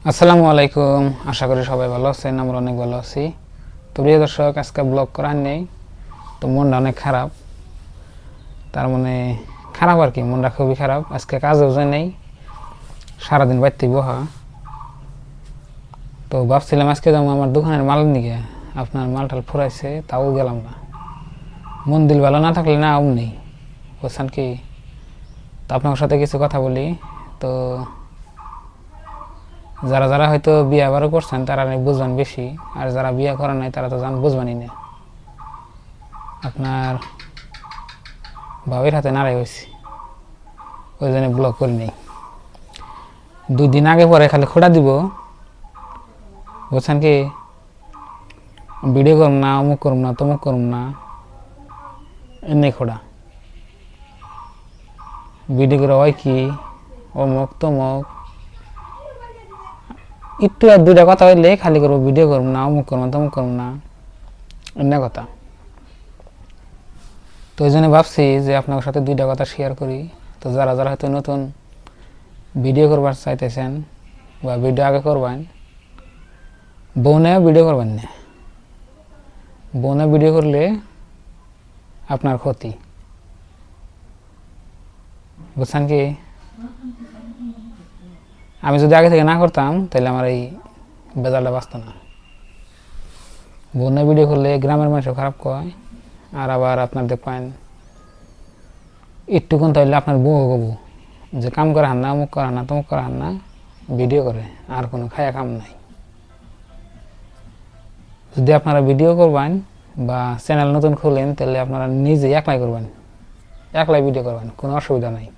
আসসালামু আলাইকুম, আশা করি সবাই ভালো আছেন। আমরা অনেক ভালো আছি। তো প্রিয় দর্শক, আজকে ব্লগ করার নেই, তো মনটা অনেক খারাপ। তার মানে খারাপ আর কি, মনটা খুবই খারাপ। আজকে কাজেও যায় নেই, সারাদিন বাড়তে বহা। তো ভাবছিলাম আজকে যাবো আমার দোকানের মাল নিয়ে, আপনার মালটাল ফুরাইছে, তাও গেলাম না। মন দিল ভালো না থাকলে না অমনি, বুঝছেন কি। তো আপনার সাথে কিছু কথা বলি। তো যারা যারা হয়তো বিয়ে আবারও করছেন তারা বুঝবেন বেশি, আর যারা বিয়ে করেন নাই তারা তো বুঝবেনই না। আপনার ভাবির হাতে নাড়াই হয়েছি, ওই জন্য ব্লগ করি নেই। 2 দিন আগে পরে খালি খোঁড়া দিব, বুঝছেন কি। ভিডিও করুম না, অমুক করুম না, তমুক করুম না, এমনি খোঁড়া ভিডিও করে হয় কি অমুক তমুক। একটু আর 2টা কথা হইলে খালি করবো ভিডিও করুম না, অমুক করুম না, তমুক করুম না, এমনি কথা। তো ওই জন্য ভাবছি যে আপনার সাথে 2টা কথা শেয়ার করি। তো যারা যারা হয়তো নতুন ভিডিও করবার চাইতেছেন বা ভিডিও আগে করবেন, বউনে ভিডিও করবেন না। বউনে ভিডিও করলে আপনার ক্ষতি, বুঝছেন কি। আমি যদি আগে থেকে না করতাম তাহলে আমার এই বেজালটা বাঁচত না। বউনে ভিডিও করলে গ্রামের মানুষও খারাপ কয়, আর আবার আপনার দেখবেন একটুক্ষণ তাইলে আপনার বউ কবু যে কাম করে হান না, অমুক করে হান না, তমুক করে হান না, ভিডিও করে, আর কোনো খায়া কাম নাই। যদি আপনারা ভিডিও করবেন বা চ্যানেল নতুন খুলেন তাহলে আপনারা নিজে একলাই করবেন, একলাই ভিডিও করবেন, কোনো অসুবিধা নাই।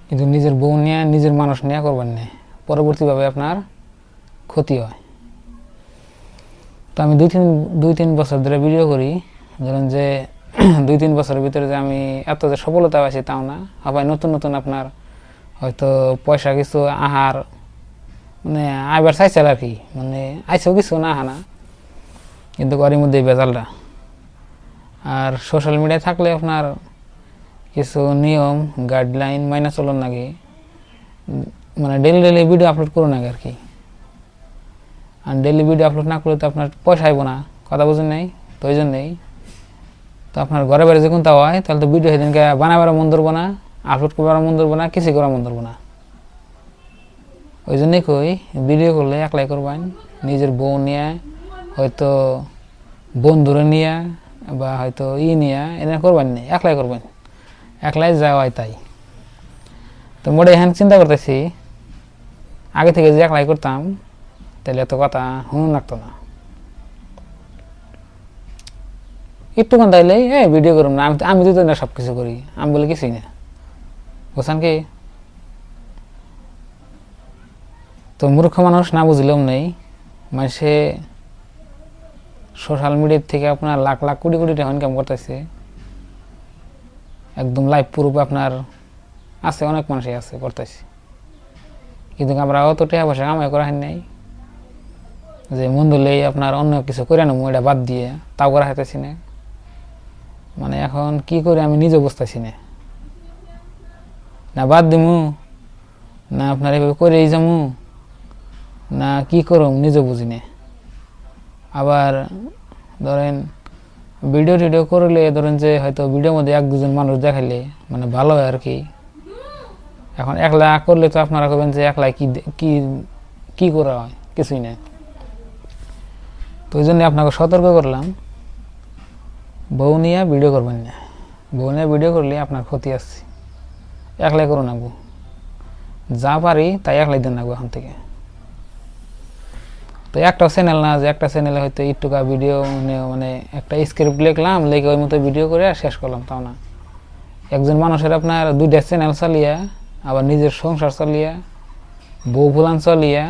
কিন্তু নিজের বউ নিয়ে, নিজের মানুষ নিয়ে করবেন না, পরবর্তীভাবে আপনার ক্ষতি হয়। তো আমি 2-3 বছর ধরে ভিডিও করি। ধরেন যে 2-3 বছরের ভিতরে যে আমি এত যে সফলতা পাইছি তাও না। আবার নতুন নতুন আপনার হয়তো পয়সা কিছু আহার মানে আইবার চাইছিল আর কি, মানে আইসেও কিছু না আহা না, কিন্তু ঘরের মধ্যে বেজালটা। আর সোশ্যাল মিডিয়ায় থাকলে আপনার কিছু নিয়ম গাইডলাইন মাইনা চলন লাগে, মানে ডেলি ডেলি ভিডিও আপলোড করুন আগে আর কি। আর ডেলি ভিডিও আপলোড না করলে তো আপনার পয়সা আইব না, কথা বুঝেন নাই। তো ওই জন্যই তো আপনার ঘরে বাড়ি যখন তা হয় তাহলে তো ভিডিও সেদিনকে বানাবার মন ধরবো না, আপলোড করবার মন ধরবো না, কিছু করার মন ধরবো না। ওই জন্যই কই ভিডিও করলে একলাই করবেন, নিজের বউ নিয়ে, হয়তো বন্ধুরা নিয়ে, বা হয়তো নিয়ে এনে করবেন না, একলাই করবেন, একলাই যাওয়াই তাই। তো মোটে এখন চিন্তা করতেছি আগে থেকে যে একলাই করতাম তাহলে এত কথা শুনুন লাগতো না। একটুক্ষণ তাইলে ভিডিও করুন না, আমি তো না সব কিছু করি, আমি বলে কিছুই না, বুঝছেন কি। তো মূর্খ মানুষ না বুঝলেও নেই, মানুষে সোশ্যাল মিডিয়ার থেকে আপনার লাখ লাখ কোটি কোটি টাকা ইনকাম করতেছে, একদম লাইভ প্রুফ আপনার আছে, অনেক মানুষই আছে করতেছে। কিন্তু আমরা অত টাকা পয়সা কামাই করা হয় নাই যে মন ধরলেই আপনার অন্য কিছু করে নেবো, এটা বাদ দিয়ে তাও করা হইতেছি না। মানে এখন কি করে আমি নিজে বুঝতেছি না, না বাদ দিমু, না আপনার এভাবে করেই যামু, না কি করুম নিজে বুঝি না। আবার ধরেন ভিডিও টিডিও করলে ধরেন যে হয়তো ভিডিওর মধ্যে 1-2 জন মানুষ দেখাইলে মানে ভালো হয় আর কি। এখন একলা করলে তো আপনারা করবেন যে একলাই কি কি কি করা হয়, কিছুই না। তো ওই জন্য আপনাকে সতর্ক করলাম, বউ নিয়ে ভিডিও করবেন না। বউ নিয়ে ভিডিও করলে আপনার ক্ষতি আছে, একলাই করুন আগে, যা পারি তাই একলাই দেন আগে এখন থেকে। তো একটা চ্যানেল না যে একটা চ্যানেলে হয়তো একটুকা ভিডিও মানে একটা স্ক্রিপ্ট লিখলাম, লিখে ওই মতো ভিডিও করে শেষ করলাম, তাও না। একজন মানুষের আপনার 2টা চ্যানেল চালিয়ে, আবার নিজের সংসার চালিয়ে, বউ ফুলান চালিয়ে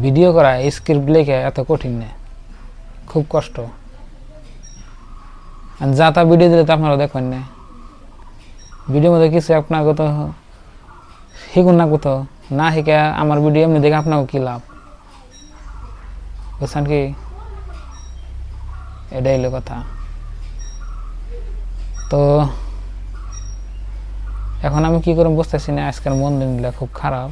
ভিডিও করা, স্ক্রিপ্ট লিখে এত কঠিন না, খুব কষ্ট। আর যা তা ভিডিও দিলে তো আপনারা দেখবেন না, ভিডিওর মধ্যে কিছু আপনার কত শিখুন না, কোথাও না শিখে আমার ভিডিও এমনি দেখে আপনাকে কি লাভ, বুঝছেন কি। এটাই হলো কথা। তো এখন আমি কি করে বুঝতেছি না, আজকের মন দিনগুলো খুব খারাপ।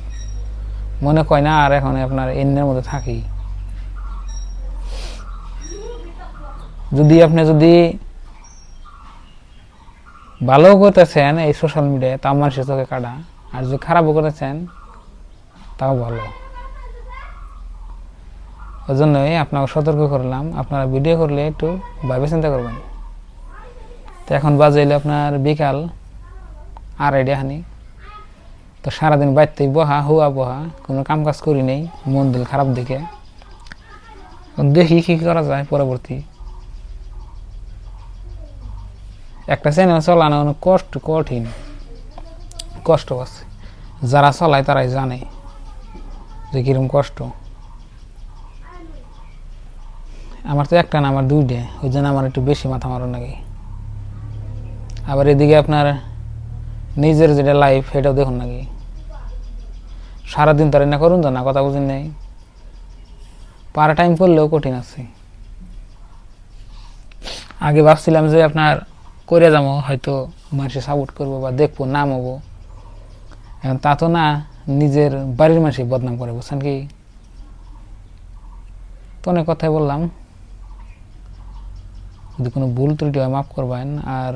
মনে কয় না আর এখন আপনার এনের মধ্যে থাকি। যদি ভালো করতেছেন এই সোশ্যাল মিডিয়ায়, তাও মানুষের চোখে কাটা, আর যদি খারাপও করেছেন তাও ভালো। ওই জন্যই আপনাকে সতর্ক করলাম, আপনারা ভিডিও করলে একটু ভাবে চিন্তা করবেন। তো এখন বাজে এলে আপনার বিকাল 2:30 হানি। তো সারাদিন বাড়তেই বহা কোনো কাম কাজ করি নেই, মন দিল খারাপ দেখে। দেখি কি করা যায় পরবর্তী। একটা চ্যানেল চালানো অনেক কঠিন, কষ্ট আছে। যারা চালায় তারাই জানে যে কিরকম কষ্ট। আমার তো একটা না, আমার 2টা, ওই জন্য আমার একটু বেশি মাথা মারো নাকি। আবার এদিকে আপনার নিজের যেটা লাইফ সেটাও দেখুন নাকি। সারাদিন তারা না করুন তো না, কথা বুঝেন নেই। পার টাইম করলেও কঠিন আছে। আগে ভাবছিলাম যে আপনার করে যাবো, হয়তো মানুষে সাপোর্ট করবো বা দেখবো, নাম হবো। এখন তা তো না, নিজের বাড়ির মানুষই বদনাম করে, বুঝছেন কি। তো অনেক কথাই বললাম, যদি কোনো ভুল ত্রুটি হয় মাফ করবেন। আর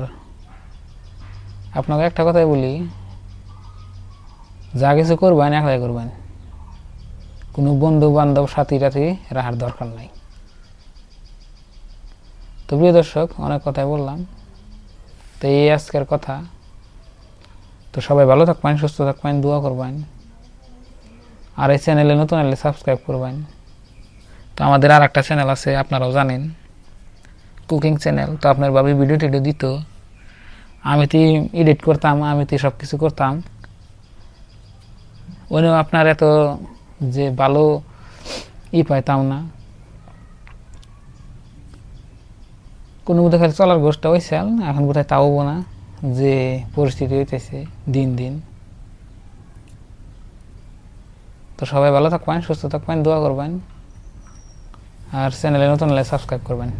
আপনাকে একটা কথাই বলি, যা কিছু করবেন একলাই করবেন, কোনো বন্ধু বান্ধব সাথী টাথী রাখার দরকার নাই। তো প্রিয় দর্শক, অনেক কথাই বললাম, তো এই আজকের কথা। তো সবাই ভালো থাকবেন, সুস্থ থাকবেন, দোয়া করবেন। আর এই চ্যানেলে নতুন এলে সাবস্ক্রাইব করবেন। তো আমাদের আর একটা চ্যানেল আছে, আপনারাও জানেন, কুকিং চ্যানেল। তো আপনার ভাবি ভিডিও টিডিও দিত, আমি তো এডিট করতাম, আমি তো সব কিছু করতাম। ওইও আপনার এত যে ভালো পাইতাম না, কোনো মধ্যে খালি চলার গোষ্ঠটা হয়েছে। এখন কোথায় তাও না, যে পরিস্থিতি হইতেছে দিন দিন। তো সবাই ভালো থাকবেন, সুস্থ থাকবেন, দোয়া করবেন। আর চ্যানেলে নতুন হলে সাবস্ক্রাইব করবেন।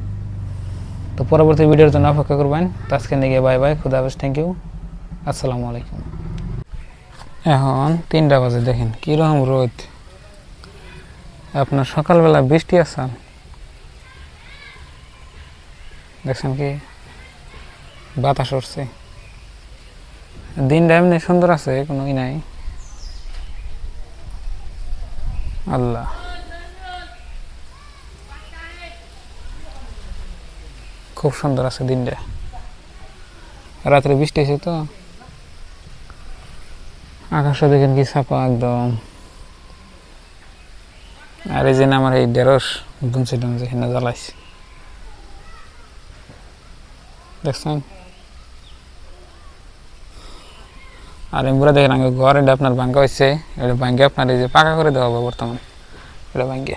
তো পরবর্তী ভিডিওর জন্য অপেক্ষা করবেন। তো আজকে নিয়ে বাই বাই, খুদা হাফেজ, থ্যাংক ইউ, আসসালামু আলাইকুম। এখন 3টা বাজে, দেখেন কীরকম রোদ। আপনার সকালবেলা বৃষ্টি আছে, দেখছেন কি, বাতাস উঠছে। দিনটা এমনি সুন্দর আছে, কোনো নাই। আল্লাহ, খুব সুন্দর আছে দিনটা। রাত্রে বৃষ্টি হয়েছে তো, আকাশটা দেখেন কি ছাপা একদম। আর এই যে আমার এই ঢেঁড়স গুনছে টুনছে এখানে জ্বালাইছে, দেখছেন। আর এমপুরা দেখেন ঘর, এটা আপনার ভাঙ্গা হয়েছে, এটা ভাঙ্গে আপনার এই যে পাকা করে দেওয়া হবে বর্তমান, এটা ভাঙ্গে।